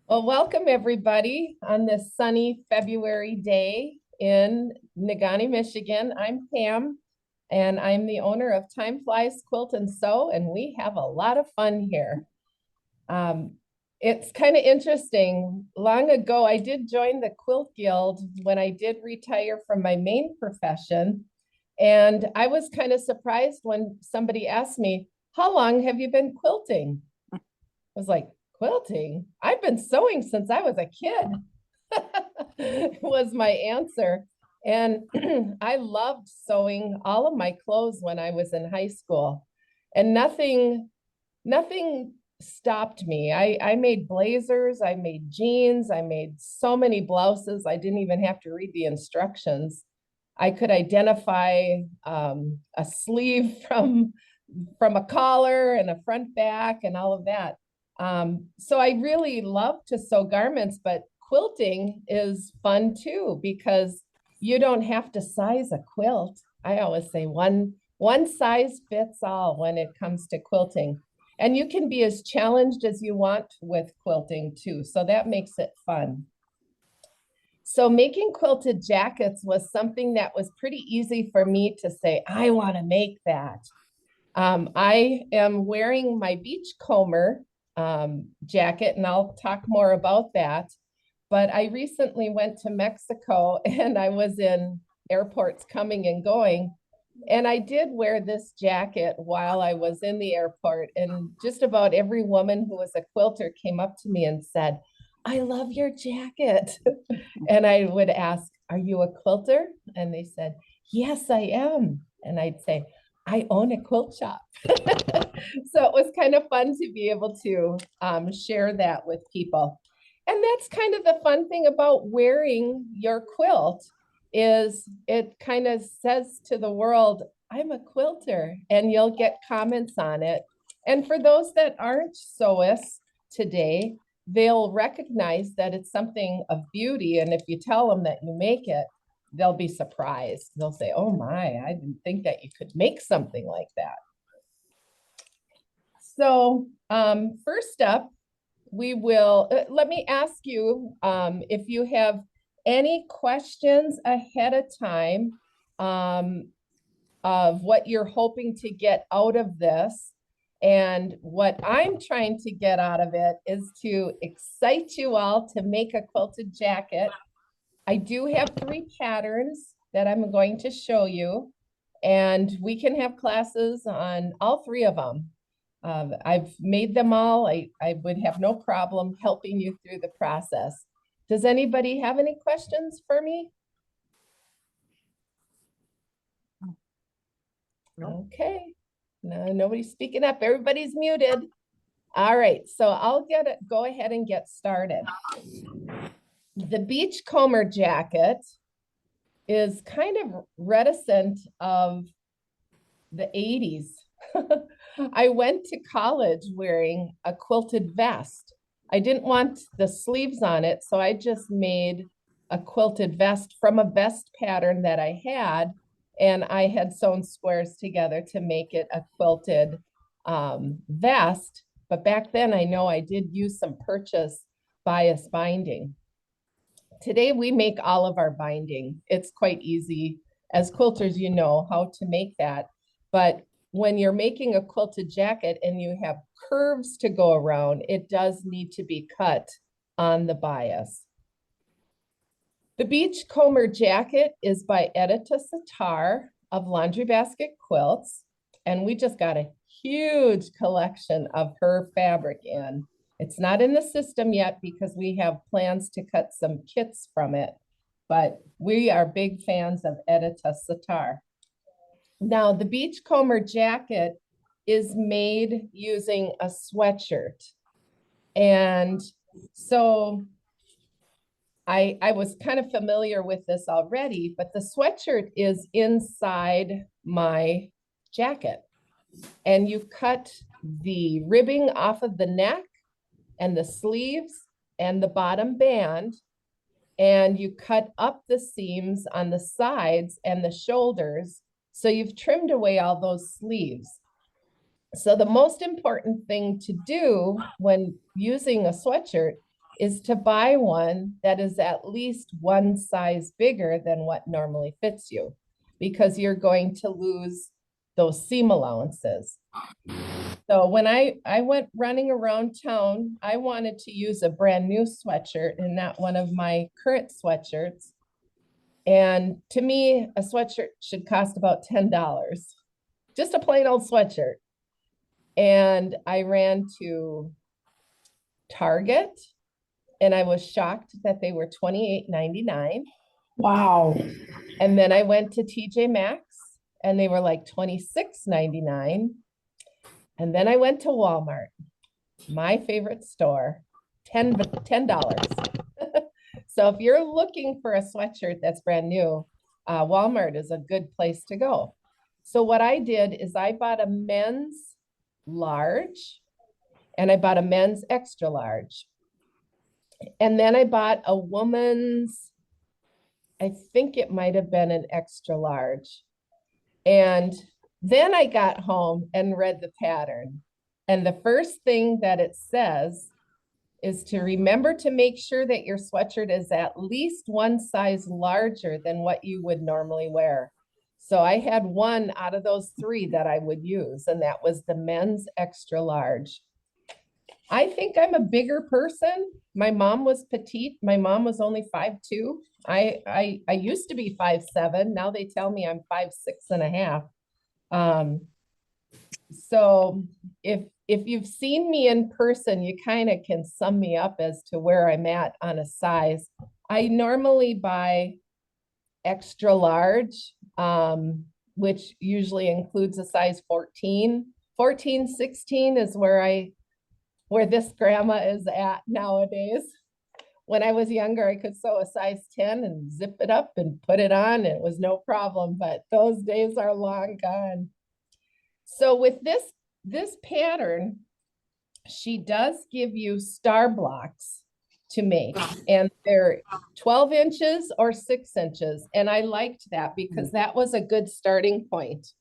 Well, welcome everybody on this sunny February day in Negaunee, Michigan. I'm Pam, and I'm the owner of Flies Quilt and Sew, and we have a lot of fun here. Um, it's kind of interesting. Long ago, I did join the Quilt Guild when I did retire from my main profession, and I was kind of surprised when somebody asked me, "How long have you been quilting?" I was like, quilting? I've been sewing since I was a kid, was my answer. And I loved sewing all of my clothes when I was in high school. And nothing stopped me. I made blazers, I made jeans, I made so many blouses. I didn't even have to read the instructions. I could identify a sleeve from a collar and a front back and all of that. So I really love to sew garments, but quilting is fun too because you don't have to size a quilt. I always say one size fits all when it comes to quilting. And you can be as challenged as you want with quilting too. So that makes it fun. So making quilted jackets was something that was pretty easy for me to say, I want to make that. I am wearing my beachcomber jacket, and I'll talk more about that. But I recently went to Mexico and I was in airports coming and going. And I did wear this jacket while I was in the airport. And just about every woman who was a quilter came up to me and said, I love your jacket. And I would ask, are you a quilter? And they said, yes, I am. And I'd say, I own a quilt shop. So it was kind of fun to be able to share that with people. And that's kind of the fun thing about wearing your quilt is it kind of says to the world, I'm a quilter, and you'll get comments on it. And for those that aren't sewists today, they'll recognize that it's something of beauty. And if you tell them that you make it, they'll be surprised. They'll say, oh my, I didn't think that you could make something like that. So first up, we will, let me ask you if you have any questions ahead of time of what you're hoping to get out of this. And what I'm trying to get out of it is to excite you all to make a quilted jacket. I do have 3 patterns that I'm going to show you, and we can have classes on all 3 of them. I've made them all. I would have no problem helping you through the process. Does anybody have any questions for me? No. Okay. No, nobody's speaking up. Everybody's muted. All right, so I'll go ahead and get started. The beachcomber jacket is kind of reticent of the 80s. I went to college wearing a quilted vest. I didn't want the sleeves on it, so I just made a quilted vest from a vest pattern that I had, and I had sewn squares together to make it a quilted vest. But back then, I know I did use some purchase bias binding. Today, we make all of our binding. It's quite easy. As quilters, you know how to make that. But when you're making a quilted jacket and you have curves to go around, it does need to be cut on the bias. The Beachcomber jacket is by Edita Sitar of Laundry Basket Quilts, and we just got a huge collection of her fabric in. It's not in the system yet because we have plans to cut some kits from it, but we are big fans of Edita Sitar. Now, the Beachcomber jacket is made using a sweatshirt. And so I was kind of familiar with this already, but the sweatshirt is inside my jacket. And you cut the ribbing off of the neck and the sleeves and the bottom band, and you cut up the seams on the sides and the shoulders. So you've trimmed away all those sleeves. So the most important thing to do when using a sweatshirt is to buy one that is at least one size bigger than what normally fits you, because you're going to lose those seam allowances. So when I went running around town, I wanted to use a brand new sweatshirt and not one of my current sweatshirts. And to me, a sweatshirt should cost about $10, just a plain old sweatshirt. And I ran to Target and I was shocked that they were $28.99. Wow. And then I went to TJ Maxx and they were like $26.99. And then I went to Walmart, my favorite store, $10. So if you're looking for a sweatshirt that's brand new, Walmart is a good place to go. So what I did is I bought a men's large and I bought a men's extra large. And then I bought a woman's, I think it might have been an extra large. And then I got home and read the pattern. And the first thing that it says is to remember to make sure that your sweatshirt is at least one size larger than what you would normally wear. So I had one out of those three that I would use, and that was the men's extra large. I think I'm a bigger person. My mom was petite. My mom was only 5'2". I used to be 5'7". Now they tell me I'm 5'6.5". So if you've seen me in person, you kind of can sum me up as to where I'm at on a size. I normally buy extra large, which usually includes a size 14. 14, 16 is where this grandma is at nowadays. When I was younger, I could sew a size 10 and zip it up and put it on. It was no problem, but those days are long gone. So with this pattern, she does give you star blocks to make, and they're 12 inches or 6 inches. And I liked that because that was a good starting point.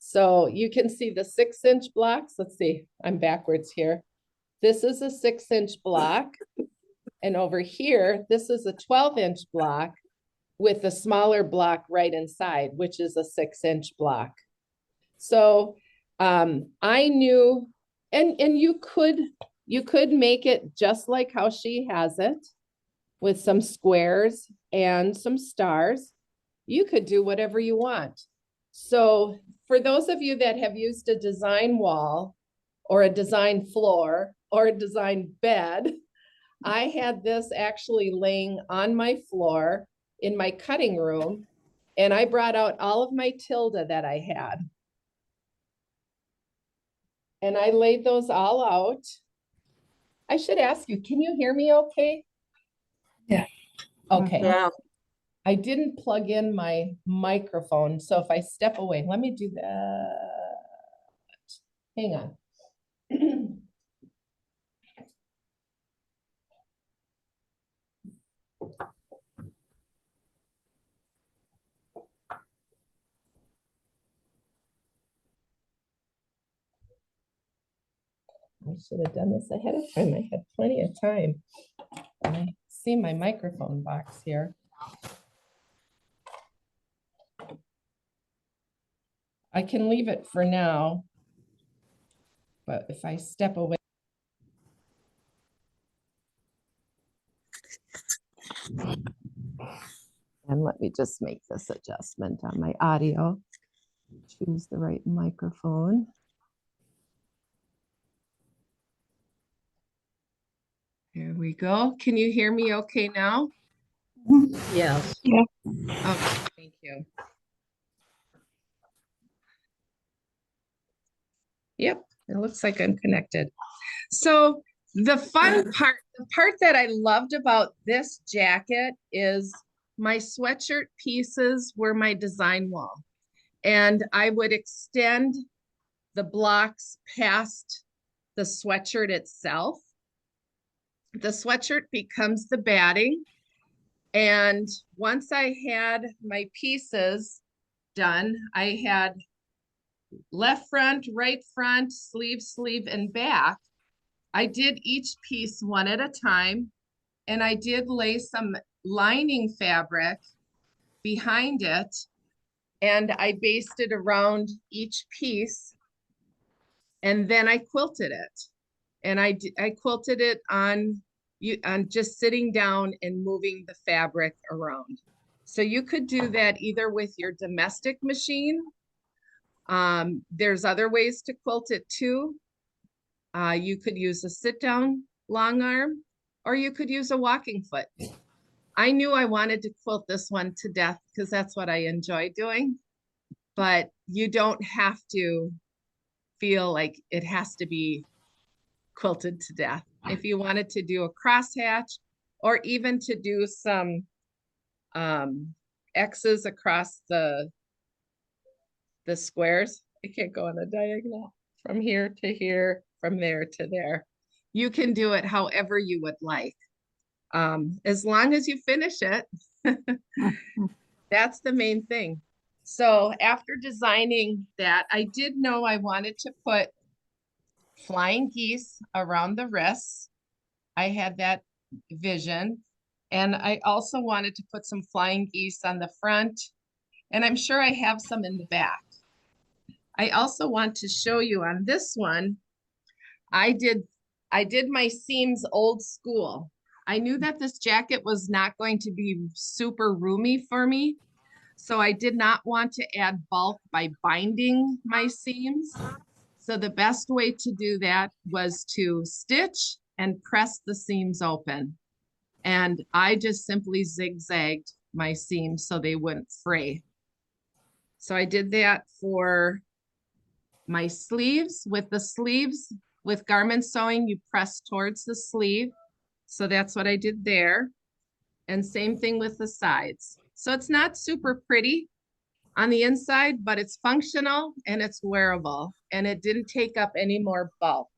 So you can see the 6-inch blocks. Let's see, I'm backwards here. This is a 6-inch block. And over here, this is a 12-inch block with a smaller block right inside, which is a 6-inch block. So I knew, and you could make it just like how she has it, with some squares and some stars. You could do whatever you want. So for those of you that have used a design wall or a design floor or a design bed, I had this actually laying on my floor in my cutting room, and I brought out all of my tilde that I had. And I laid those all out. I should ask you, can you hear me okay? Yeah. Okay. Yeah. I didn't plug in my microphone, so if I step away, let me do that. Hang on. I should have done this ahead of time. I had plenty of time. I see my microphone box here. I can leave it for now, but if I step away. And let me just make this adjustment on my audio. Choose the right microphone. Here we go. Can you hear me okay now? Yes. Yeah. Okay, thank you. Yep, it looks like I'm connected. So the fun part, the part that I loved about this jacket is my sweatshirt pieces were my design wall. And I would extend the blocks past the sweatshirt itself. The sweatshirt becomes the batting. And once I had my pieces done, I had left front, right front, sleeve, sleeve, and back. I did each piece one at a time, and I did lay some lining fabric behind it, and I basted around each piece, and then I quilted it. And I quilted it on just sitting down and moving the fabric around. So you could do that either with your domestic machine. There's other ways to quilt it too. You could use a sit down long arm, or you could use a walking foot. I knew I wanted to quilt this one to death because that's what I enjoy doing, but you don't have to feel like it has to be quilted to death. If you wanted to do a crosshatch, or even to do some X's across the squares, I can't go on a diagonal from here to here, from there to there. You can do it however you would like. As long as you finish it, that's the main thing. So after designing that, I did know I wanted to put flying geese around the wrists. I had that vision. And I also wanted to put some flying geese on the front. And I'm sure I have some in the back. I also want to show you on this one, I did my seams old school. I knew that this jacket was not going to be super roomy for me. So I did not want to add bulk by binding my seams. So the best way to do that was to stitch and press the seams open. And I just simply zigzagged my seams so they wouldn't fray. So I did that for my sleeves. With the sleeves, with garment sewing, you press towards the sleeve. So that's what I did there. And same thing with the sides. So it's not super pretty on the inside, but it's functional and it's wearable, and it didn't take up any more bulk.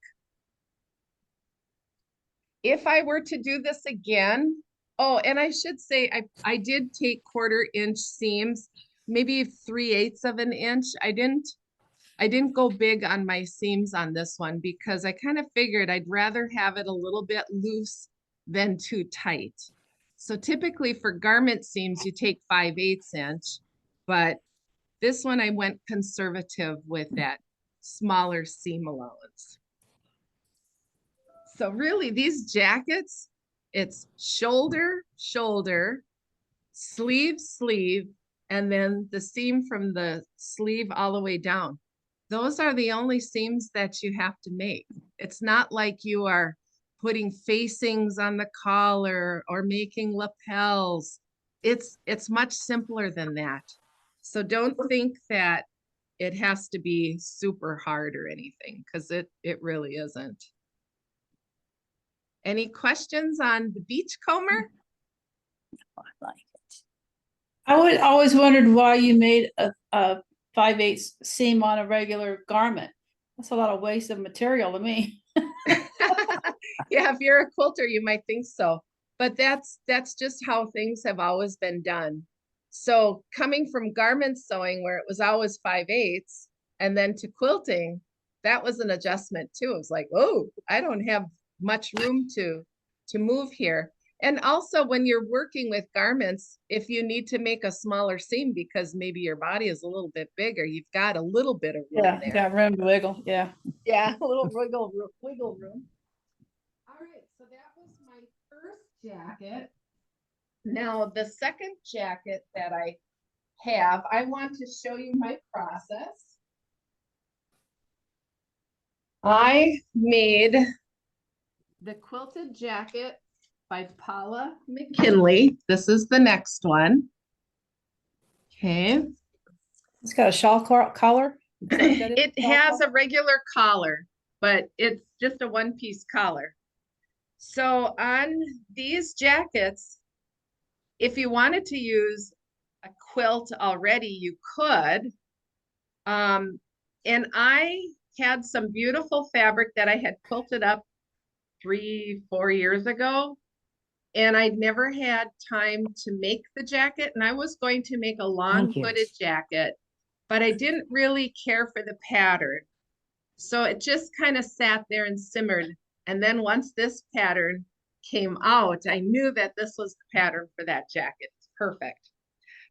If I were to do this again, oh, and I should say, I did take 1/4 inch seams, maybe 3/8 of an inch. I didn't go big on my seams on this one because I kind of figured I'd rather have it a little bit loose than too tight. So typically for garment seams, you take 5/8 inch, but this one I went conservative with that smaller seam allowance. So really these jackets, it's shoulder, shoulder, sleeve, sleeve, and then the seam from the sleeve all the way down. Those are the only seams that you have to make. It's not like you are putting facings on the collar or making lapels. It's much simpler than that. So don't think that it has to be super hard or anything, because it really isn't. Any questions on the beachcomber? I like it. I would always wondered why you made a 5/8 seam on a regular garment. That's a lot of waste of material to me. Yeah, if you're a quilter, you might think so. But that's just how things have always been done. So coming from garment sewing, where it was always 5/8, and then to quilting, that was an adjustment too. It was like, oh, I don't have much room to move here. And also when you're working with garments, if you need to make a smaller seam because maybe your body is a little bit bigger, you've got a little bit of room Yeah, there. got room to wiggle. Yeah. Yeah, a little wiggle room. All right, so that was my first jacket. Now, the second jacket that I have, I want to show you my process. I made the Quilted Jacket by Paula McKinlay. This is the next one. Okay. It's got a shawl collar. It has a regular collar, but it's just a one-piece collar. So on these jackets, if you wanted to use a quilt already, you could. And I had some beautiful fabric that I had quilted up 3-4 years ago. And I'd never had time to make the jacket. And I was going to make a long hooded jacket, but I didn't really care for the pattern. So it just kind of sat there and simmered. And then once this pattern came out, I knew that this was the pattern for that jacket. It's perfect.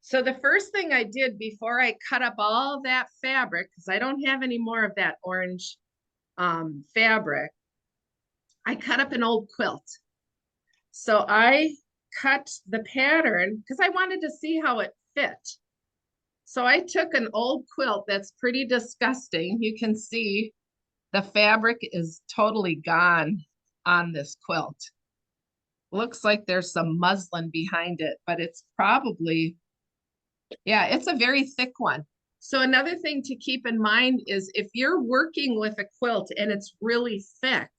So the first thing I did before I cut up all that fabric, because I don't have any more of that orange fabric, I cut up an old quilt. So I cut the pattern because I wanted to see how it fit. So I took an old quilt that's pretty disgusting. You can see the fabric is totally gone on this quilt. Looks like there's some muslin behind it, but it's probably, yeah, it's a very thick one. So another thing to keep in mind is if you're working with a quilt and it's really thick,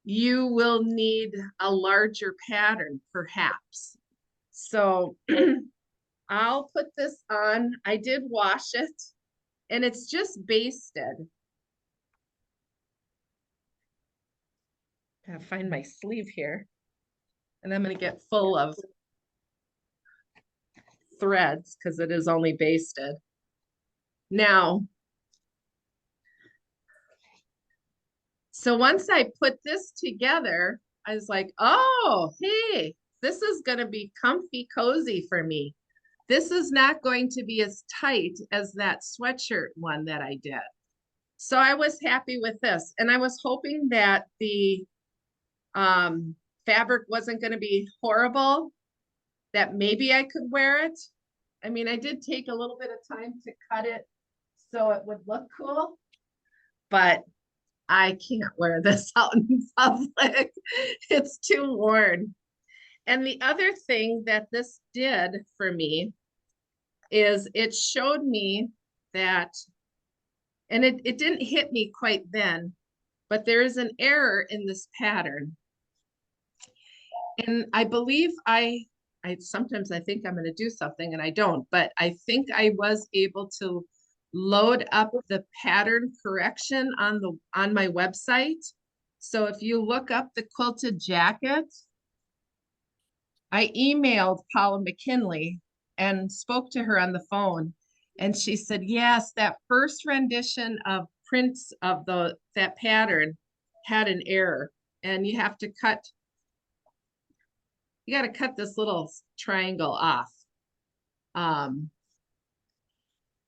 you will need a larger pattern perhaps. So I'll put this on. I did wash it and it's just basted. Gotta find my sleeve here. And I'm gonna get full of threads because it is only basted. Now, so once I put this together, I was like, oh, hey, this is gonna be comfy cozy for me. This is not going to be as tight as that sweatshirt one that I did. So I was happy with this. And I was hoping that the fabric wasn't going to be horrible, that maybe I could wear it. I mean, I did take a little bit of time to cut it so it would look cool, but I can't wear this out in public. It's too worn. And the other thing that this did for me is it showed me that, and it didn't hit me quite then, but there is an error in this pattern. And I believe I sometimes I think I'm going to do something and I don't, but I think I was able to load up the pattern correction on my website. So if you look up the Quilted Jacket, I emailed Paula McKinlay and spoke to her on the phone. And she said, yes, that first rendition of prints of that pattern had an error. And you have to cut, you got to cut this little triangle off.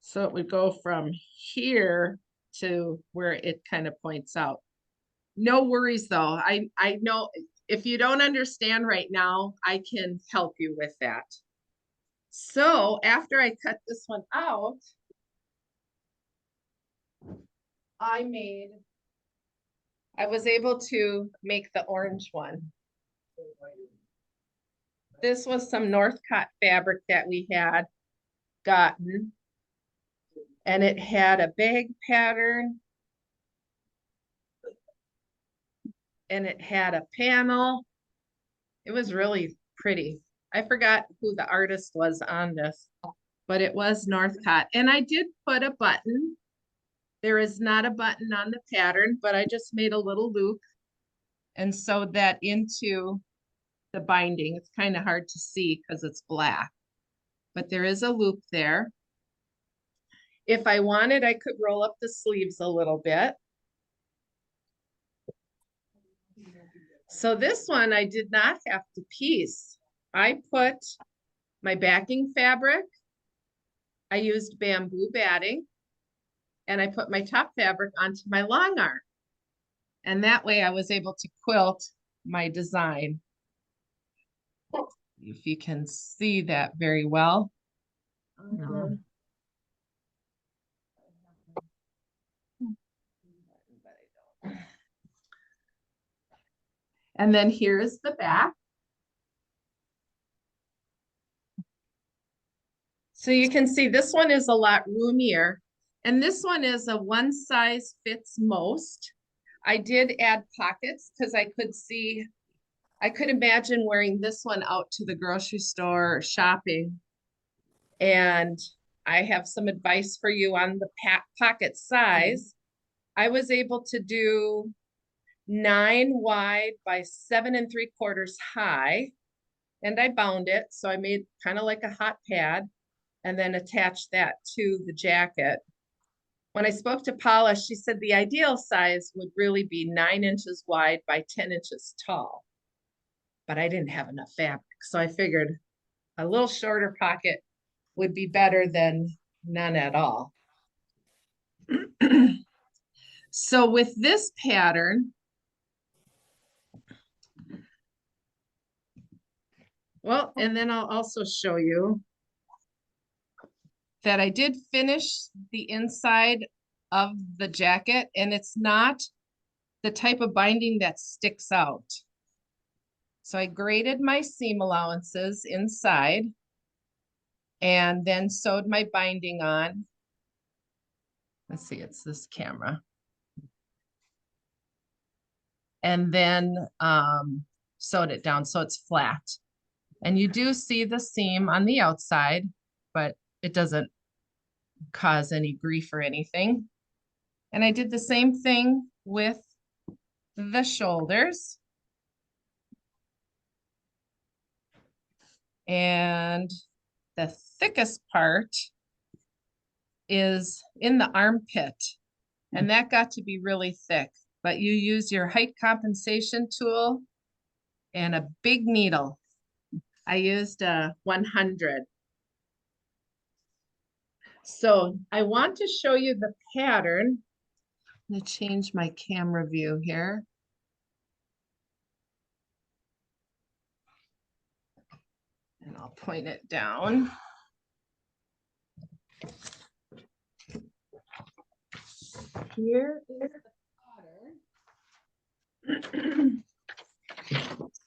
So it would go from here to where it kind of points out. No worries though. I know if you don't understand right now, I can help you with that. So after I cut this one out, I was able to make the orange one. This was some Northcott fabric that we had gotten. And it had a bag pattern. And it had a panel. It was really pretty. I forgot who the artist was on this, but it was Northcott. And I did put a button. There is not a button on the pattern, but I just made a little loop and sewed that into the binding. It's kind of hard to see because it's black, but there is a loop there. If I wanted, I could roll up the sleeves a little bit. So this one I did not have to piece. I put my backing fabric. I used bamboo batting and I put my top fabric onto my long arm. And that way I was able to quilt my design. If you can see that very well. And then here is the back. So you can see this one is a lot roomier. And this one is a one size fits most. I did add pockets because I could imagine wearing this one out to the grocery store or shopping. And I have some advice for you on the pocket size. I was able to do 9 wide by 7 3/4 high. And I bound it. So I made kind of like a hot pad and then attached that to the jacket. when I spoke to Paula, she said the ideal size would really be 9 inches wide by 10 inches tall. But I didn't have enough fabric, so I figured a little shorter pocket would be better than none at all. So with this pattern, well, and then I'll also show you that I did finish the inside of the jacket, and it's not the type of binding that sticks out. So I graded my seam allowances inside and then sewed my binding on. Let's see, it's this camera. And then sewed it down so it's flat. And you do see the seam on the outside, but it doesn't cause any grief or anything. And I did the same thing with the shoulders. And the thickest part is in the armpit. And that got to be really thick, but you use your height compensation tool and a big needle. I used a 100. So I want to show you the pattern. I'm going to change my camera view here. And I'll point it down. Here is the pattern.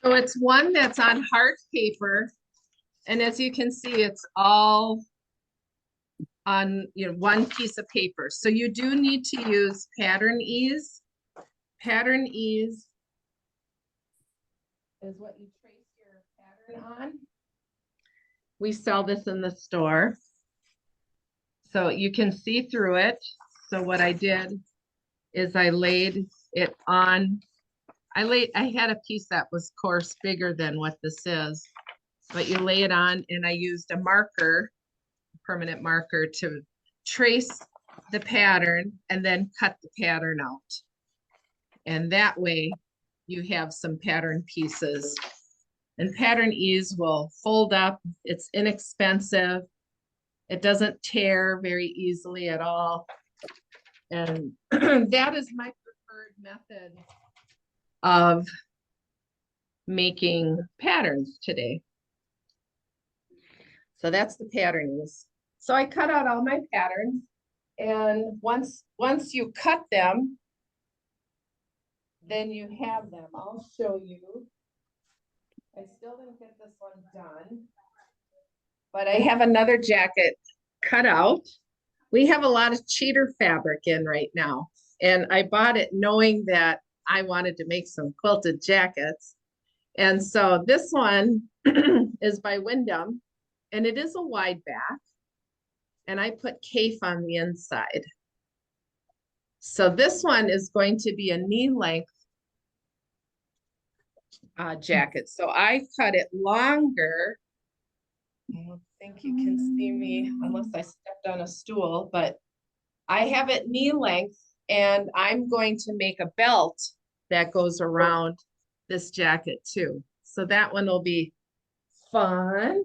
So it's one that's on hard paper. And as you can see, it's all on one piece of paper. So you do need to use pattern ease. Pattern ease is what you trace your pattern on. We sell this in the store, so you can see through it. So what I did is I laid it on. I had a piece that was, of course, bigger than what this is, but you lay it on, and I used a marker, permanent marker, to trace the pattern and then cut the pattern out. And that way you have some pattern pieces. And pattern ease will fold up. It's inexpensive. It doesn't tear very easily at all. And that is my preferred method of making patterns today. So that's the pattern ease. So I cut out all my patterns, and once you cut them, then you have them. I'll show you. I still didn't get this one done, but I have another jacket cut out. We have a lot of cheater fabric in right now, and I bought it knowing that I wanted to make some quilted jackets. And so this one is by Wyndham, and it is a wide back, and I put cafe on the inside. So this one is going to be a knee length jacket. So I cut it longer. I don't think you can see me unless I stepped on a stool, but I have it knee length, and I'm going to make a belt that goes around this jacket too. So that one will be fun.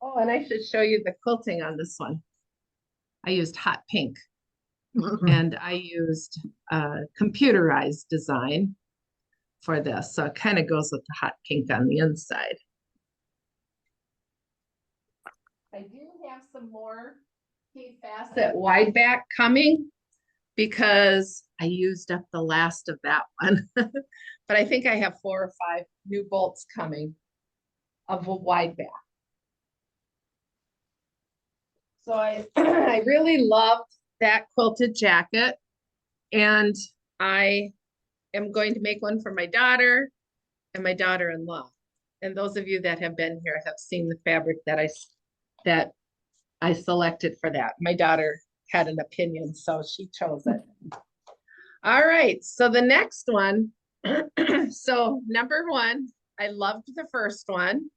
Oh, and I should show you the quilting on this one. I used hot pink, and I used computerized design for this. So it kind of goes with the hot pink on the inside. I do have some more facet wide back coming because I used up the last of that one. But I think I have 4 or 5 new bolts coming of a wide back. So I really loved that quilted jacket, and I am going to make one for my daughter and my daughter-in-law. And those of you that have been here have seen the fabric that I selected for that. My daughter had an opinion, so she chose it. All right, so the next one. So number 1, I loved the first one.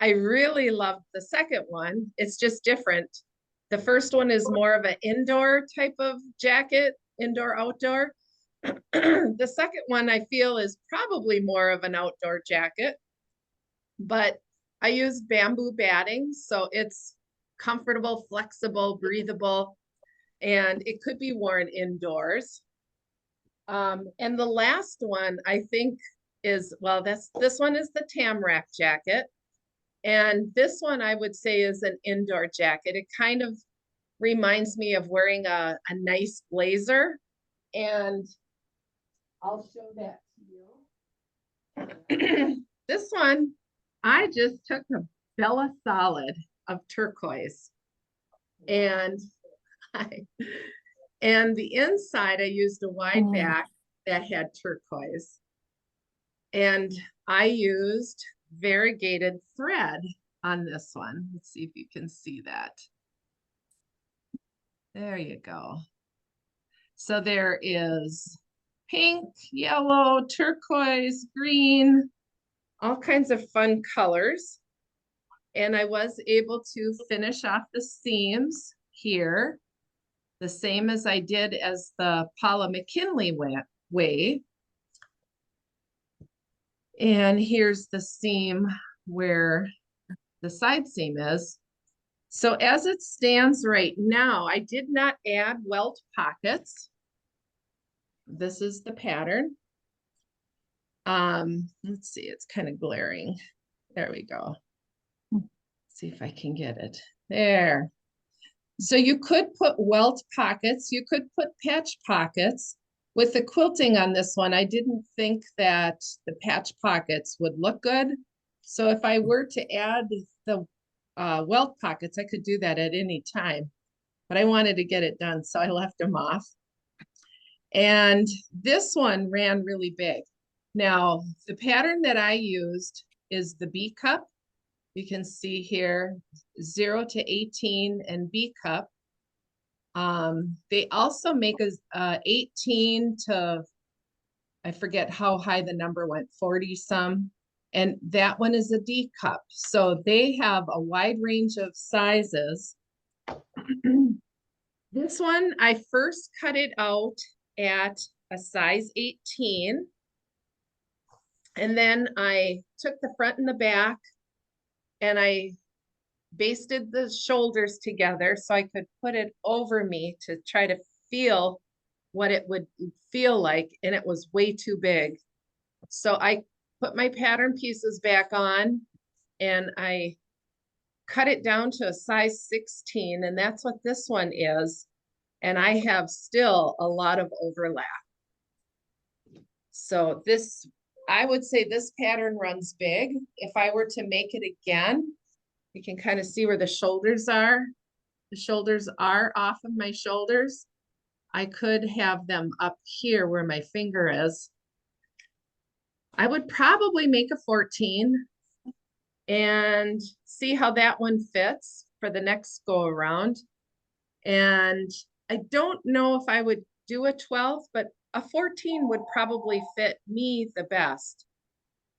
I really loved the second one. It's just different. The first one is more of an indoor type of jacket, indoor, outdoor. The second one I feel is probably more of an outdoor jacket, but I use bamboo batting, so it's comfortable, flexible, breathable, and it could be worn indoors. And the last one I think is, well, this one is the Tamarack Jacket. And this one I would say is an indoor jacket. It kind of reminds me of wearing a nice blazer. And I'll show that to you. This one, I just took a Bella Solid of turquoise. And the inside I used a wide back that had turquoise. And I used variegated thread on this one. Let's see if you can see that. There you go. So there is pink, yellow, turquoise, green, all kinds of fun colors. And I was able to finish off the seams here, the same as I did as the Paula McKinlay way. And here's the seam where the side seam is. So as it stands right now, I did not add welt pockets. This is the pattern. Let's see, it's kind of glaring. There we go. Let's see if I can get it. There. So you could put welt pockets, you could put patch pockets. With the quilting on this one, I didn't think that the patch pockets would look good. So if I were to add the welt pockets, I could do that at any time. But I wanted to get it done, so I left them off. And this one ran really big. Now, the pattern that I used is the B cup. You can see here, 0 to 18 and B cup. They also make a 18 to, I forget how high the number went, 40 some. And that one is a D cup. So they have a wide range of sizes. This one, I first cut it out at a size 18. And then I took the front and the back and I basted the shoulders together so I could put it over me to try to feel what it would feel like. And it was way too big. So I put my pattern pieces back on and I cut it down to a size 16. And that's what this one is. And I have still a lot of overlap. So this, I would say this pattern runs big. If I were to make it again, you can kind of see where the shoulders are. The shoulders are off of my shoulders. I could have them up here where my finger is. I would probably make a 14 and see how that one fits for the next go around. And I don't know if I would do a 12, but a 14 would probably fit me the best.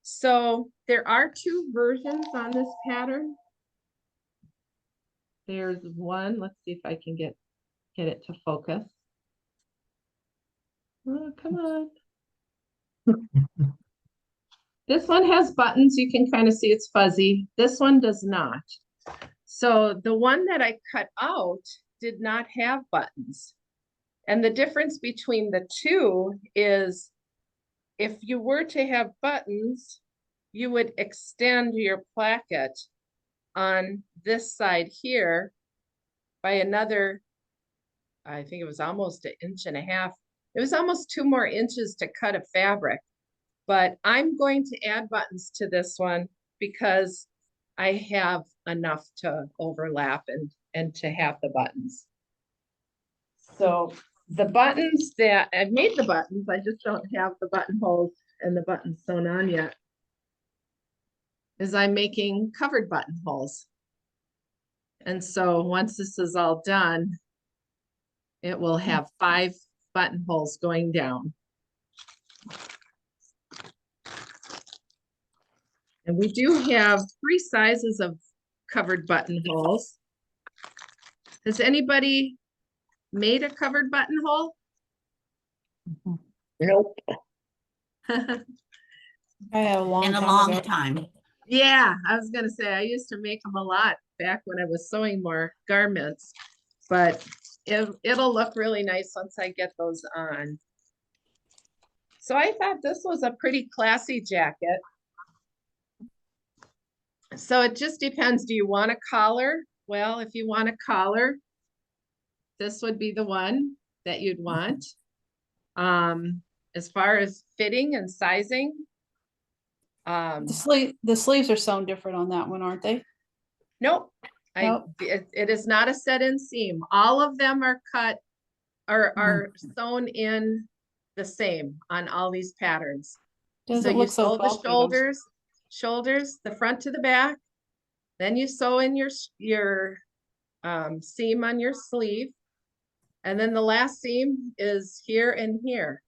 So there are two versions on this pattern. There's one, let's see if I can get it to focus. Oh, come on. This one has buttons. You can kind of see it's fuzzy. This one does not. So the one that I cut out did not have buttons. And the difference between the two is if you were to have buttons, you would extend your placket on this side here by another, I think it was almost 1.5 inches. It was almost 2 more inches to cut a fabric. But I'm going to add buttons to this one because I have enough to overlap and to have the buttons. So the buttons that I've made the buttons, I just don't have the buttonholes and the buttons sewn on yet, is I'm making covered buttonholes. And so once this is all done, it will have 5 buttonholes going down. And we do have 3 sizes of covered buttonholes. Has anybody made a covered buttonhole? Nope. I have a long In a time long ago. time. Yeah, I was gonna say, I used to make them a lot back when I was sewing more garments, but it'll look really nice once I get those on. So I thought this was a pretty classy jacket. So it just depends. Do you want a collar? Well, if you want a collar, this would be the one that you'd want. As far as fitting and sizing, The sleeves are sewn different on that one, aren't they? nope. Nope. It is not a set-in seam. All of them are cut or are sewn in the same on all these patterns. So Doesn't you look so sew the bulky, though. shoulders, the front to the back. Then you sew in your seam on your sleeve. And then the last seam is here and here.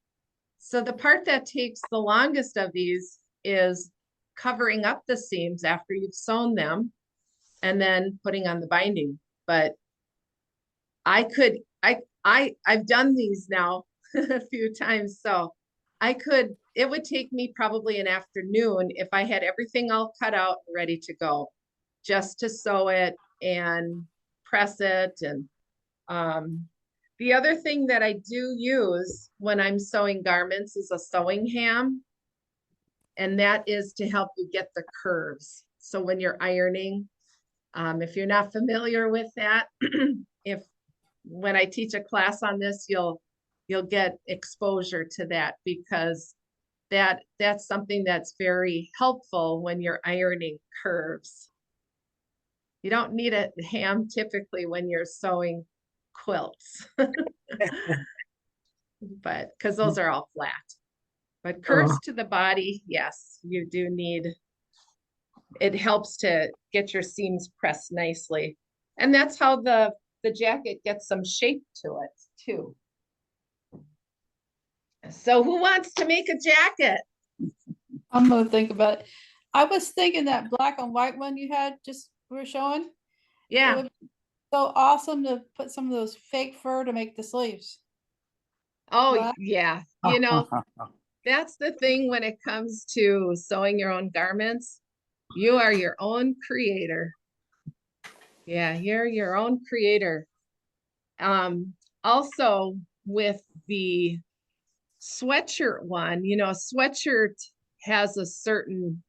So the part that takes the longest of these is covering up the seams after you've sewn them and then putting on the binding. But I've done these now a few times, so it would take me probably an afternoon if I had everything all cut out and ready to go, just to sew it and press it. And the other thing that I do use when I'm sewing garments is a sewing ham. And that is to help you get the curves. So when you're ironing, if you're not familiar with that, when I teach a class on this, you'll get exposure to that, because that's something that's very helpful when you're ironing curves. You don't need a ham typically when you're sewing quilts, but because those are all flat. But curves to the body, yes, you do need. It helps to get your seams pressed nicely, and that's how the jacket gets some shape to it too. So who wants to make a jacket? I'm gonna think about it. I was thinking that black and white one you had just were showing. It Yeah, would be so awesome to put some of those fake fur to make the sleeves. oh Black. yeah, that's the thing when it comes to sewing your own garments. You are your own creator. Yeah, you're your own creator. Also with the sweatshirt one, a sweatshirt has a certain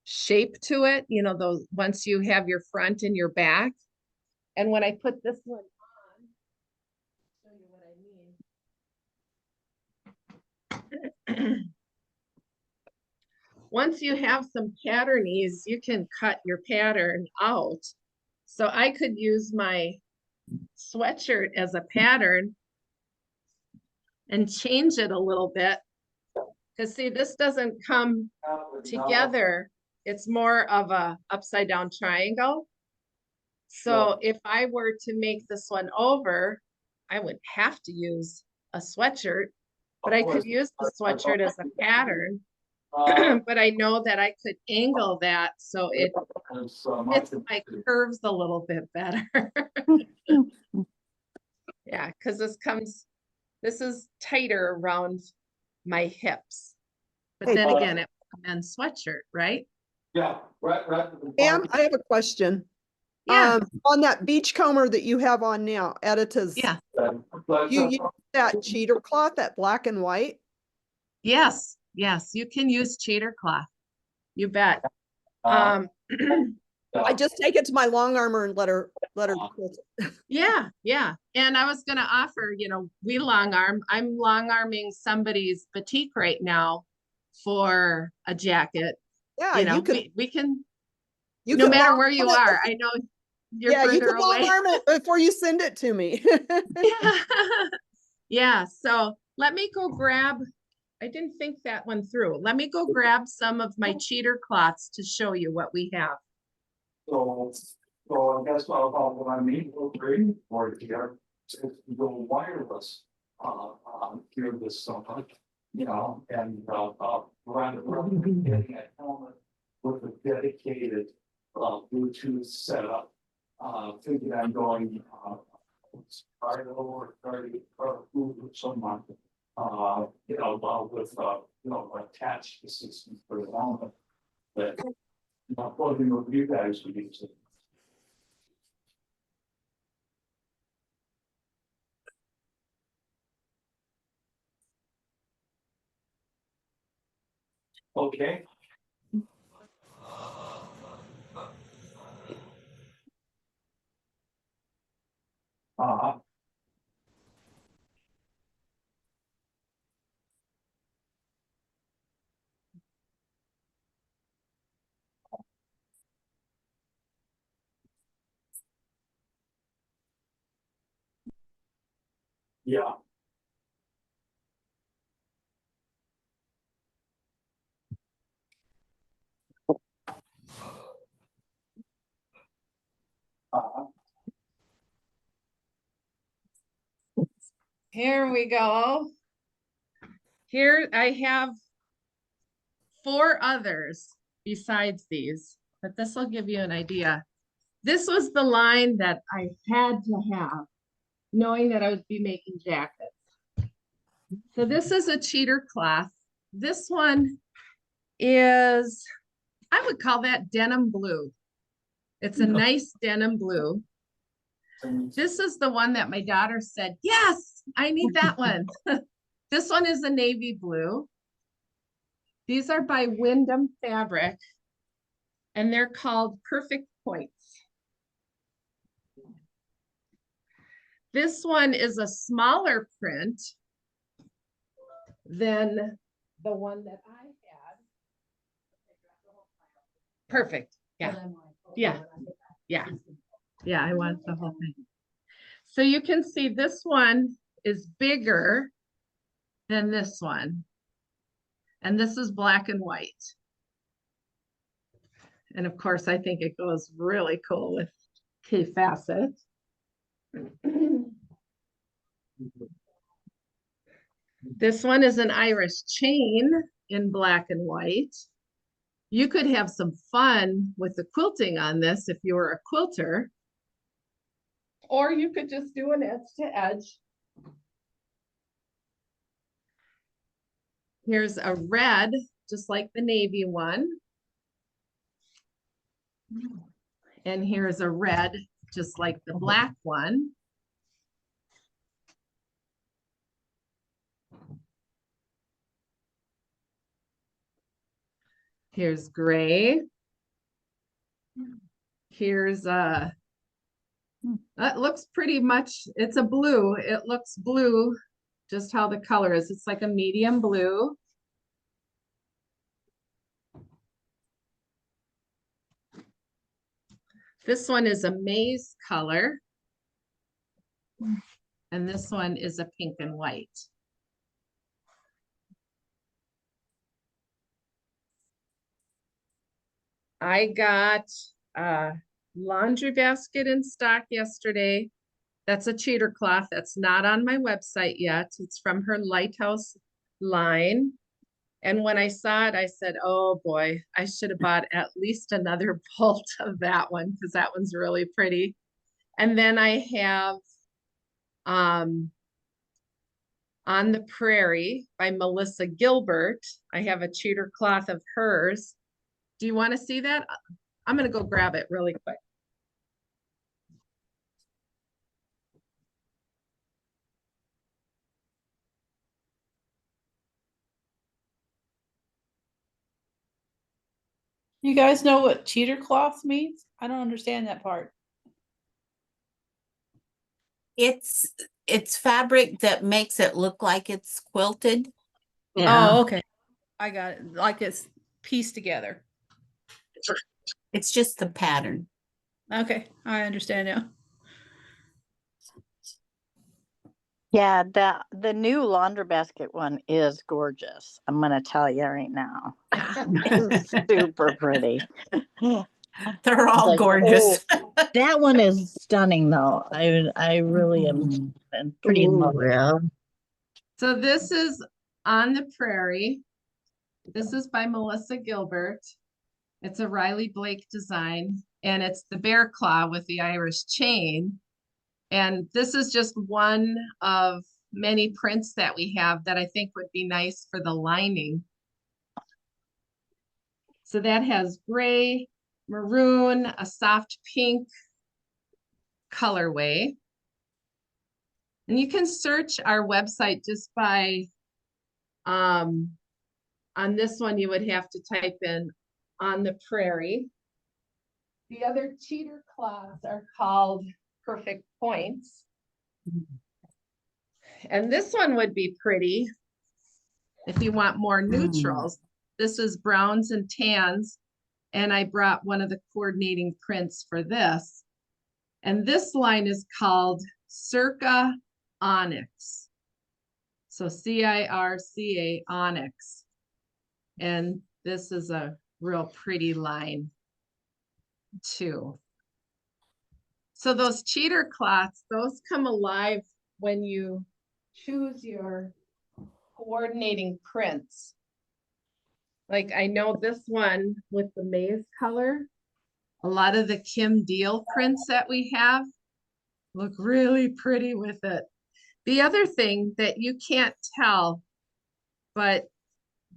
shape to it, those once you have your front and your back. And when I put this one on, show you what I mean. Once you have some patternies, you can cut your pattern out. So I could use my sweatshirt as a pattern and change it a little bit. Because see, this doesn't come together. It's more of a upside down triangle. So if I were to make this one over, I would have to use a sweatshirt, but I could use the sweatshirt as a pattern. But I know that I could angle that so it fits my curves a little bit better. Yeah, because this is tighter around my hips. But then again, it's a men's sweatshirt, right? Yeah, right. Pam, I have a question. Yeah, On that beachcomber that you have on now, Editas. yeah, You use that cheater cloth, that black and white? yes, you can use cheater cloth. You bet. I just take it to my long armor and let her quilt it. Yeah. And I was gonna offer, we long arm. I'm long arming somebody's batik right now for a jacket. Yeah, you could. We can, You no could matter long where you arm it. are. I know you're Yeah, you further could long away. arm it before you send it to me. Yeah, so let me go grab, I didn't think that one through. Let me go grab some of my cheater cloths to show you what we have. So I guess what I mean, we'll bring or here, to go wireless, here this summer, and run getting a helmet with a dedicated Bluetooth setup. thinking I'm going, Friday or Friday, or someone, you know, with, you know, attached assistance for the moment. But, clothing with you guys would be. Okay. Uh, yeah. Uh, Here we go. Here I have 4 others besides these, but this will give you an idea. This was the line that I had to have, knowing that I would be making jackets. So this is a cheater cloth. This one is, I would call that denim blue. It's a nice denim blue. This is the one that my daughter said, yes, I need that one. This one is a navy blue. These are by Wyndham Fabric, and they're called Perfect Points. This one is a smaller print than the one that I had. Perfect. Yeah. Yeah. Yeah. Yeah, I want the whole thing. So you can see this one is bigger than this one. And this is black and white. And of course, I think it goes really cool with K-facet. This one is an Irish chain in black and white. You could have some fun with the quilting on this if you were a quilter. Or you could just do an edge to edge. Here's a red, just like the navy one. And here's a red, just like the black one. Here's gray. Here's that looks pretty much, it's a blue. It looks blue, just how the color is. It's like a medium blue. This one is a maize color. And this one is a pink and white. I got a laundry basket in stock yesterday. That's a cheater cloth. That's not on my website yet. It's from her Lighthouse line. And when I saw it, I said, oh boy, I should have bought at least another bolt of that one because that one's really pretty. And then I have On the Prairie by Melissa Gilbert. I have a cheater cloth of hers. Do you want to see that? I'm going to go grab it really quick. You guys know what cheater cloth means? I don't understand that part. It's fabric that makes it look like it's quilted. Oh, okay. I got it. Like it's pieced together. It's just the pattern. Okay, I understand now. Yeah, the new laundry basket one is gorgeous. I'm gonna tell you right now. It's super pretty. They're all Like, gorgeous. That one is stunning though. I really am pretty in love with it. So this is On the Prairie. This is by Melissa Gilbert. It's a Riley Blake design. and it's the bear claw with the Irish chain. And this is just one of many prints that we have that I think would be nice for the lining. So that has gray, maroon, a soft pink colorway. And you can search our website just by, on this one, you would have to type in On the Prairie. The other cheater cloths are called Perfect Points. And this one would be pretty if you want more neutrals. This is browns and tans. And I brought one of the coordinating prints for this. And this line is called Circa Onyx. So CIRCA Onyx. And this is a real pretty line too. So those cheater cloths, those come alive when you choose your coordinating prints. Like I know this one with the maize color, a lot of the Kim Deal prints that we have look really pretty with it. The other thing that you can't tell, but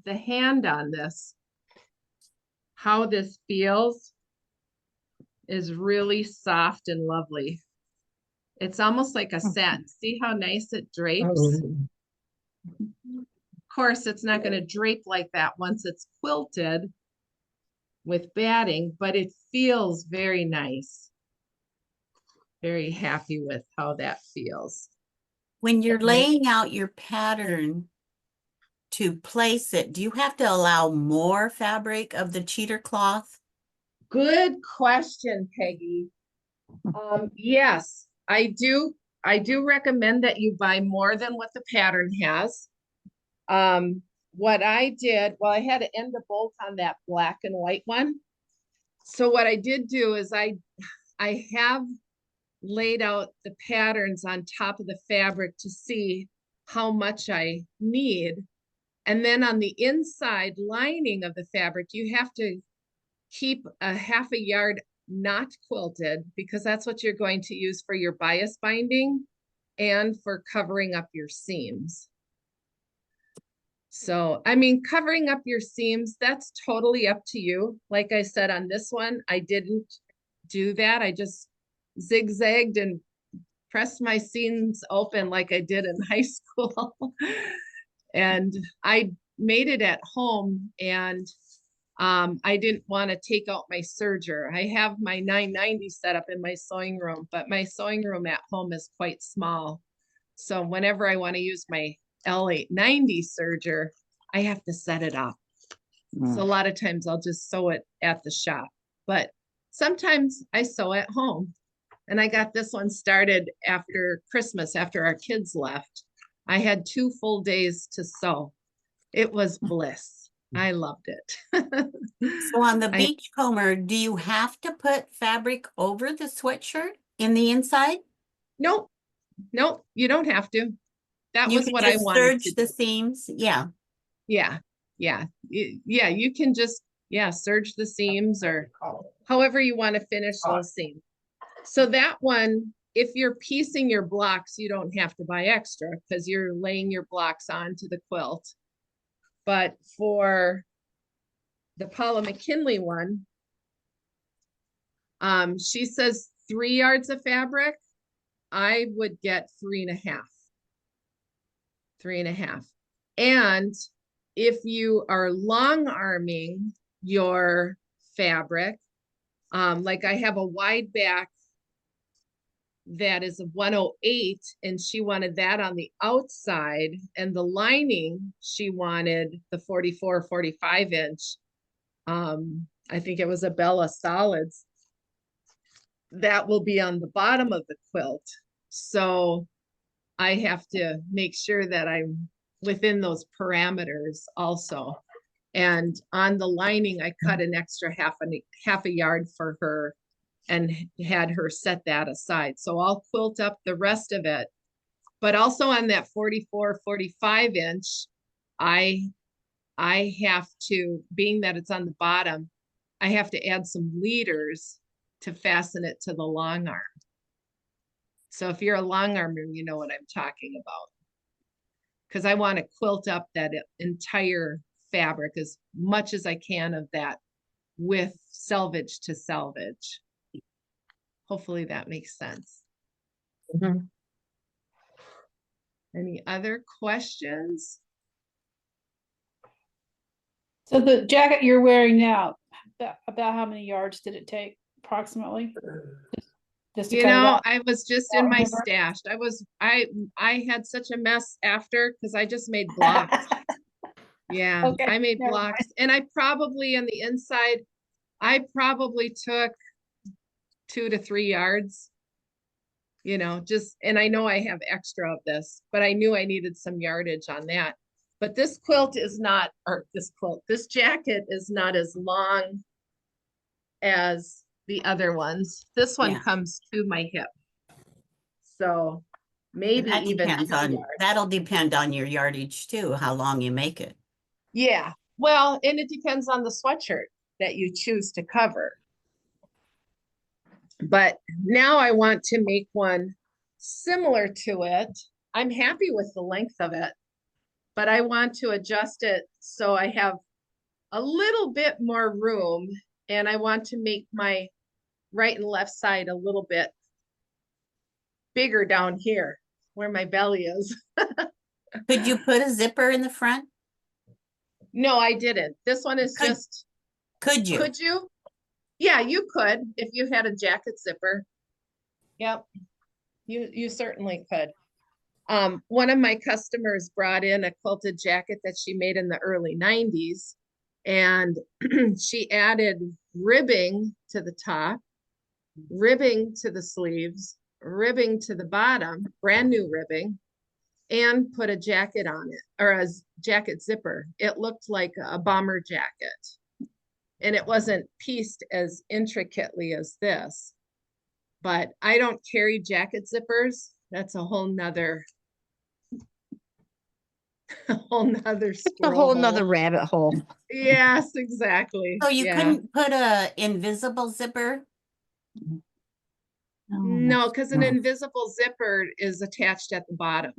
the hand on this, how this feels is really soft and lovely. It's almost like a satin. See how nice it drapes? Of course, it's not going to drape like that once it's quilted with batting, but it feels very nice. Very happy with how that feels. When you're laying out your pattern to place it, do you have to allow more fabric of the cheater cloth? Good question, Peggy. Yes, I do. I do recommend that you buy more than what the pattern has. What I did, well, I had to end the bolt on that black and white one. So what I did do is I have laid out the patterns on top of the fabric to see how much I need. And then on the inside lining of the fabric, you have to keep a half a yard not quilted because that's what you're going to use for your bias binding and for covering up your seams. So, I mean, covering up your seams, that's totally up to you. Like I said, on this one, I didn't do that. I just zigzagged and pressed my seams open like I did in high school. And I made it at home, and I didn't want to take out my serger. I have my 990 set up in my sewing room, but my sewing room at home is quite small. So whenever I want to use my L890 serger, I have to set it up. So a lot of times I'll just sew it at the shop, but sometimes I sew at home. And I got this one started after Christmas, after our kids left. I had 2 full days to sew. It was bliss. I loved it. So on the beachcomber, do you have to put fabric over the sweatshirt in the inside? Nope. Nope. You don't have to. That You was can what I just wanted serge to the do. seams. Yeah. Yeah. Yeah. Yeah. You can just, serge the seams or however you want to finish those seams. So that one, if you're piecing your blocks, you don't have to buy extra because you're laying your blocks onto the quilt. But for the Paula McKinlay one, she says 3 yards of fabric. I would get 3.5. 3.5. And if you are long arming your fabric, like I have a wide back that is a 108, and she wanted that on the outside, and the lining, she wanted the 44, 45 inch. I think it was a Bella Solids. That will be on the bottom of the quilt. So I have to make sure that I'm within those parameters also. And on the lining, I cut an extra half a yard for her and had her set that aside. So I'll quilt up the rest of it. But also on that 44, 45 inch, I have to, being that it's on the bottom, I have to add some leaders to fasten it to the long arm. So if you're a long armer, you know what I'm talking about. Because I want to quilt up that entire fabric as much as I can of that with selvage to selvage. Hopefully that makes sense. Mhm. Any other questions? So the jacket you're wearing now, about how many yards did it take approximately? Just to You cut it know, out? I was just Don't in my remember. stash. I had such a mess after because I just made blocks. Yeah, Okay, I made never blocks. And I probably on the inside, I probably took 2 to 3 yards. You know, just, and I know I have extra of this, but I knew I needed some yardage on that. But this quilt is not, or this jacket is not as long as the other ones. This one Yeah. comes to my hip. So And maybe that even depends 2 on, yards. that'll depend on your yardage too, how long you make it. Yeah, well, and it depends on the sweatshirt that you choose to cover. But now I want to make one similar to it. I'm happy with the length of it, but I want to adjust it so I have a little bit more room, and I want to make my right and left side a little bit bigger down here where my belly is. Could you put a zipper in the front? No, I didn't. This one is Could- just, Could you? could you? Yeah, you could if you had a jacket zipper. Yep, you certainly could. One of my customers brought in a quilted jacket that she made in the early 90s, and she added ribbing to the top, ribbing to the sleeves, ribbing to the bottom, brand new ribbing, and put a jacket on it, or a jacket zipper. It looked like a bomber jacket. And it wasn't pieced as intricately as this. But I don't carry jacket zippers. That's a whole nother a It's a whole nother rabbit hole. Yes, exactly. So you Yeah. couldn't put a invisible zipper? No, because an invisible zipper is attached at the bottom.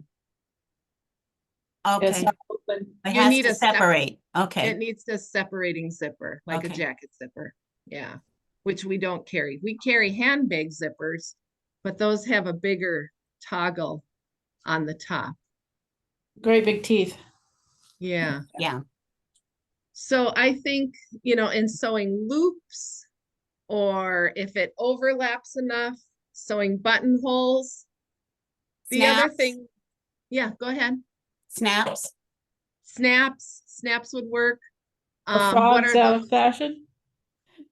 It's Okay, not open. it You has need to a sep- separate. It Okay, needs a separating zipper, like a Okay. jacket zipper. Yeah, which we don't carry. We carry handbag zippers, but those have a bigger toggle on the top. Great big teeth. Yeah. yeah. So I think, in sewing loops, or if it overlaps enough, sewing buttonholes. The other Snaps? thing, yeah, go ahead. Snaps? Snaps would work. Are What frogs are out those? of fashion?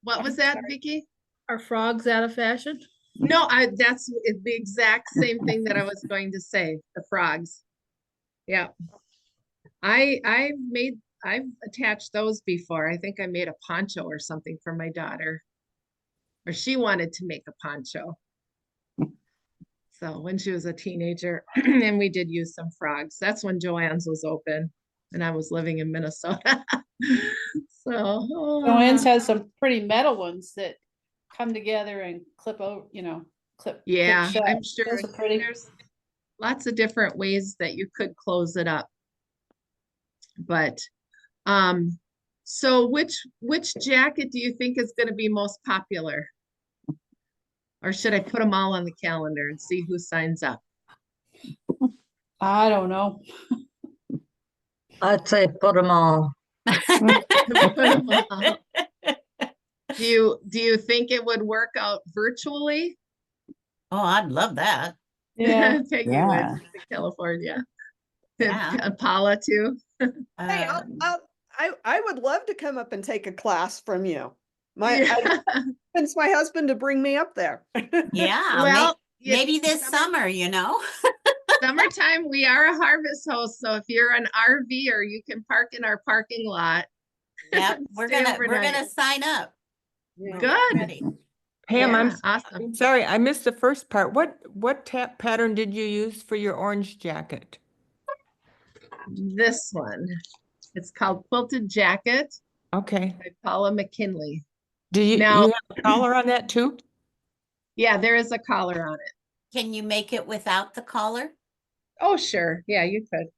What was that, Vicky? Are frogs out of fashion? No, that's the exact same thing that I was going to say, the frogs. Yeah. I've attached those before. I think I made a poncho or something for my daughter. Or she wanted to make a poncho. So when she was a teenager, and we did use some frogs. That's when Joann's was open and I was living in Minnesota. So Joanne's has some pretty metal ones that come together and clip over, clip yeah, shut. I'm sure Those are pretty. there's lots of different ways that you could close it up. But so which jacket do you think is going to be most popular? Or should I put them all on the calendar and see who signs up? I don't know. I'd say put them all. Put 'em all. Do you think it would work out virtually? Oh, I'd love that. Yeah. Peggy Yeah. would to California. Yeah. Paula too. Hey, Um, I would love to come up and take a class from you. Yeah. Convince my husband to bring me up there. Yeah, Well, maybe this summer, summertime, we are a harvest host. So if you're an RVer, you can park in our parking lot. Yeah, and we're stay gonna overnight. sign up. We're Good. ready. Pam, Yeah, awesome. I'm sorry, I missed the first part. What pattern did you use for your orange jacket? This one. It's called Quilted Jacket Okay. by Paula McKinlay. Do you Now- have a collar on that too? Yeah, there is a collar on it. Can you make it without the collar? Oh, sure. Yeah, you could.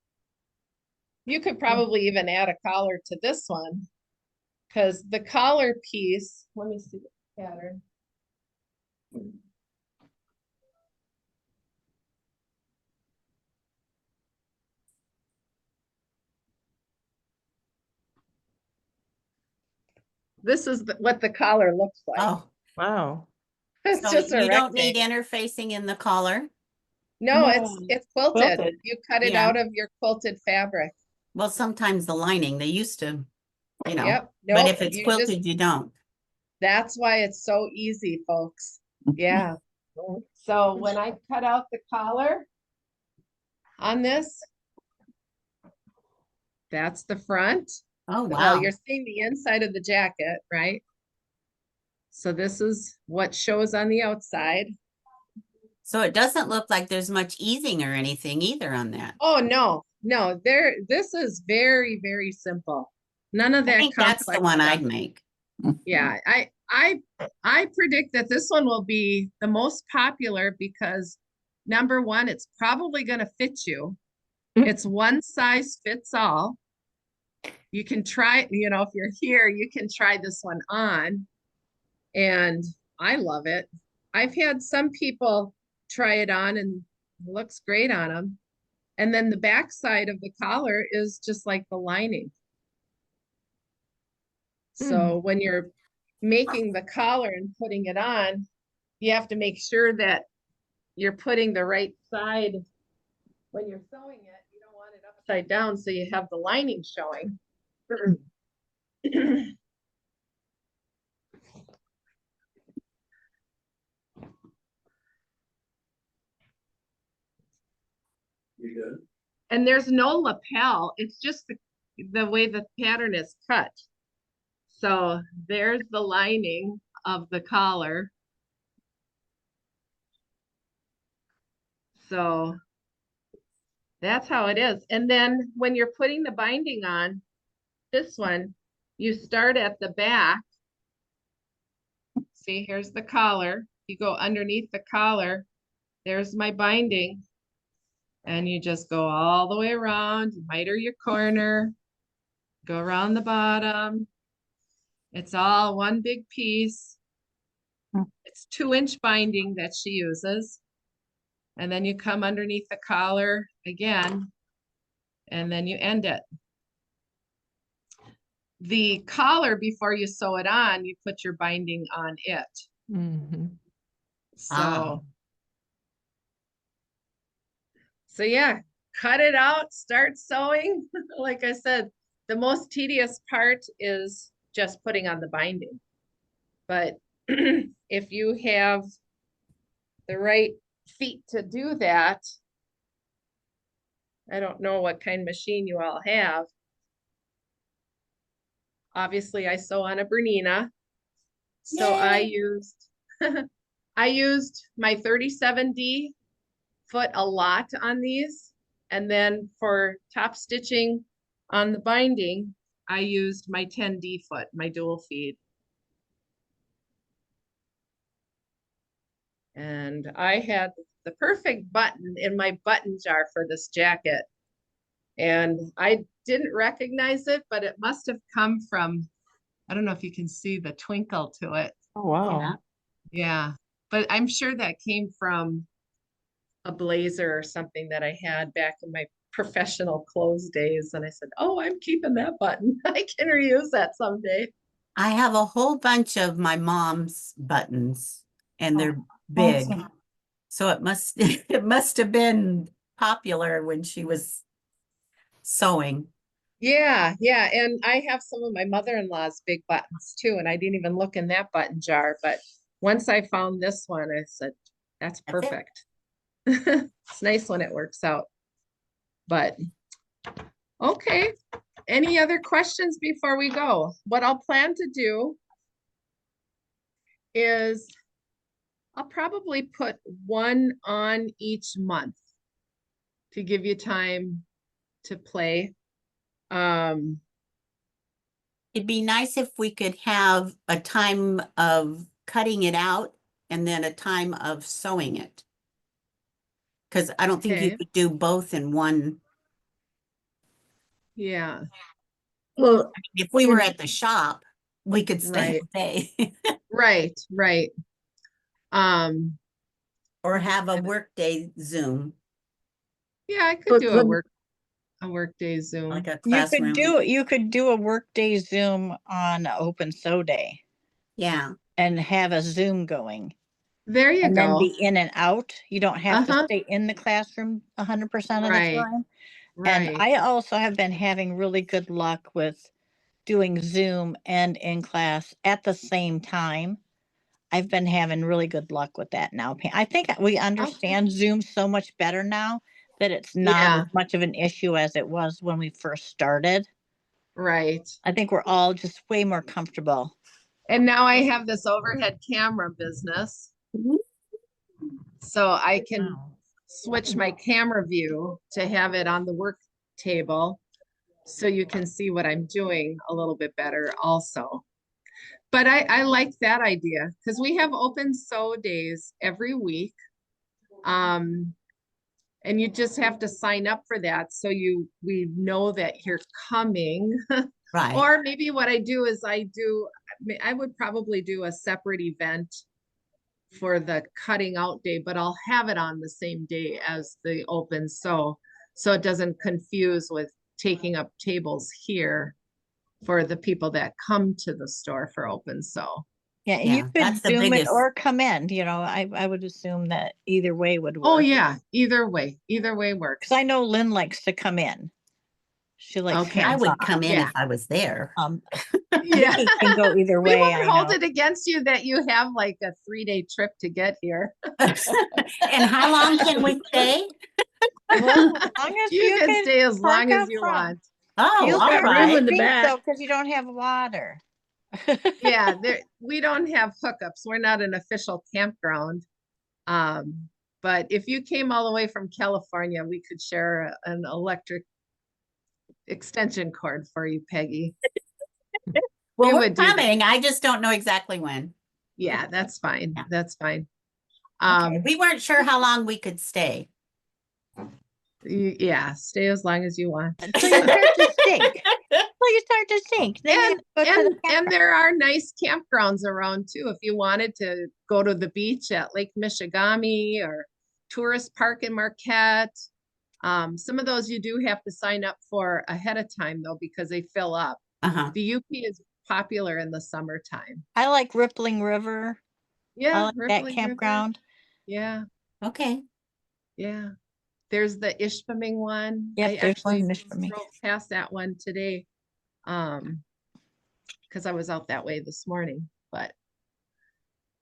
You could probably even add a collar to this one. Because the collar piece, let me see the pattern. This is what the collar looks like. Oh, Wow. It's so just a you don't need rectangle. interfacing in the collar? No, No, it's quilted. quilted. You cut it Yeah. out of your quilted fabric. Well, sometimes the lining, they used to, you know, Yep. but Nope. if it's You just, quilted, you don't. that's why it's so easy, folks. Yeah. So when I cut out the collar on this, that's the front. Oh, Well, wow. you're seeing the inside of the jacket, right? So this is what shows on the outside. So it doesn't look like there's much easing or anything either on that. Oh, no, this is very, very simple. None of I that think that's the complex one stuff. I'd make. Yeah, I predict that this one will be the most popular because number one, it's probably gonna fit you. It's one size fits all. You can try, if you're here, you can try this one on. And I love it. I've had some people try it on and it looks great on them. And then the back side of the collar is just like the lining. So when you're making the collar and putting it on, you have to make sure that you're putting the right side. When you're sewing it, you don't want it upside down so you have the lining showing. You good? And there's no lapel. It's just the way the pattern is cut. So there's the lining of the collar. So that's how it is. And then when you're putting the binding on this one, you start at the back. See, here's the collar. You go underneath the collar. There's my binding. And you just go all the way around, miter your corner, go around the bottom. It's all one big piece. It's 2-inch binding that she uses. And then you come underneath the collar again, and then you end it. The collar, before you sew it on, you put your binding on it. So, so yeah, cut it out, start sewing. Like I said, the most tedious part is just putting on the binding. But if you have the right feet to do that, I don't know what kind of machine you all have. Obviously, I sew on a Bernina. So I used I used my 37D foot a lot on these. And then for top stitching on the binding, I used my 10D foot, my dual feed. And I had the perfect button in my button jar for this jacket. And I didn't recognize it, but it must have come from, I don't know if you can see the twinkle to it. Oh, wow. Yeah, but I'm sure that came from a blazer or something that I had back in my professional clothes days. And I said, oh, I'm keeping that button. I can reuse that someday. I have a whole bunch of my mom's buttons and they're big. Awesome. So it must it must have been popular when she was sewing. Yeah, yeah. And I have some of my mother-in-law's big buttons too. And I didn't even look in that button jar. But once I found this one, I said, that's That's it. perfect. It's nice when it works out. But okay. Any other questions before we go? What I'll plan to do is I'll probably put one on each month to give you time to play. It'd be nice if we could have a time of cutting it out and then a time of sewing it. Because I don't think you Okay. could do both in one. Yeah, Well, If we were at the shop, we could stay Right. all day right, right. or have a workday Zoom, Yeah, I could but do could, a workday Zoom. like a You could classroom. do a workday Zoom on a open sew day Yeah. and have a Zoom going. There you And then go. be in and out. You don't have to Uh-huh. stay in the classroom 100% of the Right, time. And right. I also have been having really good luck with doing Zoom and in class at the same time. I've been having really good luck with that now. I think we understand Zoom so much better now that it's not Yeah, as much of an issue as it was when we first started. right. I think we're all just way more comfortable. And now I have this overhead camera business, so I can switch my camera view to have it on the work table so you can see what I'm doing a little bit better also. But I like that idea because we have open sew days every week. And you just have to sign up for that so we know that you're coming. Right. Or maybe what I do is I would probably do a separate event for the cutting out day, but I'll have it on the same day as the open sew. So it doesn't confuse with taking up tables here for the people that come to the store for open sew. Yeah, and you Yeah, could that's the Zoom it biggest. or come in. I would assume that either way would work. Oh yeah, either way works. Because I know Lynn likes to come in. She likes Okay. I hands would on. come in Yeah. if I was there. Yeah. Nikki can go either We way. I won't hold know. it against you that you have like a 3-day trip to get here. And how long can we stay? Well, as long as You can stay as park long as up you front. want. Oh, You'll all get room right. in the Think back. so, because you don't have water. Yeah, we don't have hookups. We're not an official campground. But if you came all the way from California, we could share an electric extension cord for you, Peggy. Well, We we're would do that. coming. I just don't know exactly when. Yeah, that's fine. Yeah. That's fine. Okay. We weren't sure how long we could stay. Yeah, stay as long as you want. Until you start to sink. Until you start to sink. Then you have to go to the And campground. there are nice campgrounds around too. If you wanted to go to the beach at Lake Michigami or Tourist Park in Marquette. Some of those you do have to sign up for ahead of time though, because they fill up. Uh-huh. The UP is popular in the summertime. I like Rippling River. I Yeah, like that Rippling River. campground. Yeah, Okay. yeah. There's the Ishpeming one. Yep, I there's one actually in Ishpeming. drove past that one today. Because I was out that way this morning, but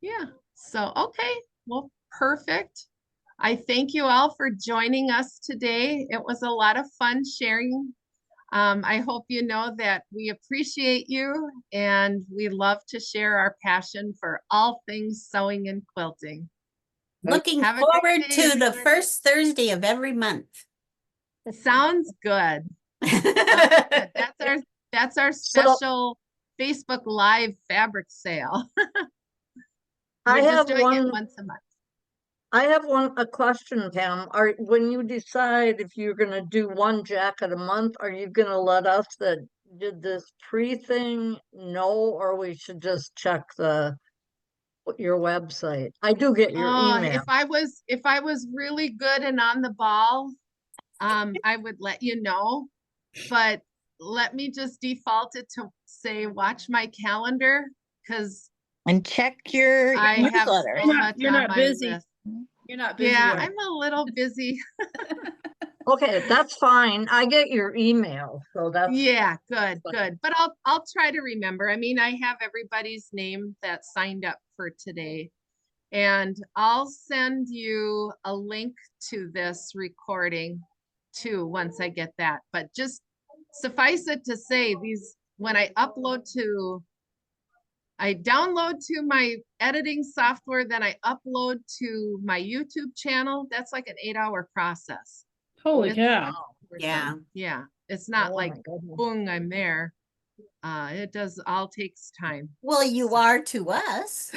yeah. So, okay. Well, perfect. I thank you all for joining us today. It was a lot of fun sharing. I hope you know that we appreciate you and we love to share our passion for all things sewing and quilting. Looking Have a great forward day, to the everyone. first Thursday of every month. Sounds good. That's our special Facebook Live fabric sale. I We're just have doing it one, once a month. a question, Pam. When you decide if you're gonna do one jacket a month, are you gonna let us that did this thing know, or we should just check your website? I do get your email. If I was really good and on the ball, I would let you know, but let me just default it to say, watch my calendar, because And check your I have newsletter. so much You're on not my busy. list. You're not busy. Yeah, yet. I'm a little busy. Okay, that's fine. I get your email, so that's Yeah, good. But I'll try to remember. I mean, I have everybody's name that signed up for today. And I'll send you a link to this recording too, once I get that. But just suffice it to say, when I download to my editing software, then I upload to my YouTube channel. That's like an 8-hour process. Holy It's- cow. Yeah. Yeah, it's not Oh like, my goodness. boom, I'm there. It all takes time. Well, you are to us.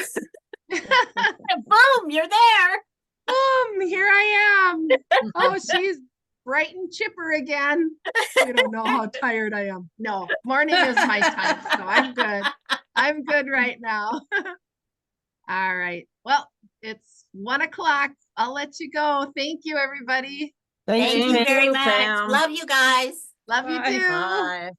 Boom, you're there. Here I am. Oh, she's bright and chipper again. You don't know how tired I am. No, morning is my time, so I'm good. I'm good right now. All right. Well, it's 1 o'clock. I'll let you go. Thank you, everybody. Thank you Thank very you, much. Pam. Love you guys. Love you Bye. too. Bye.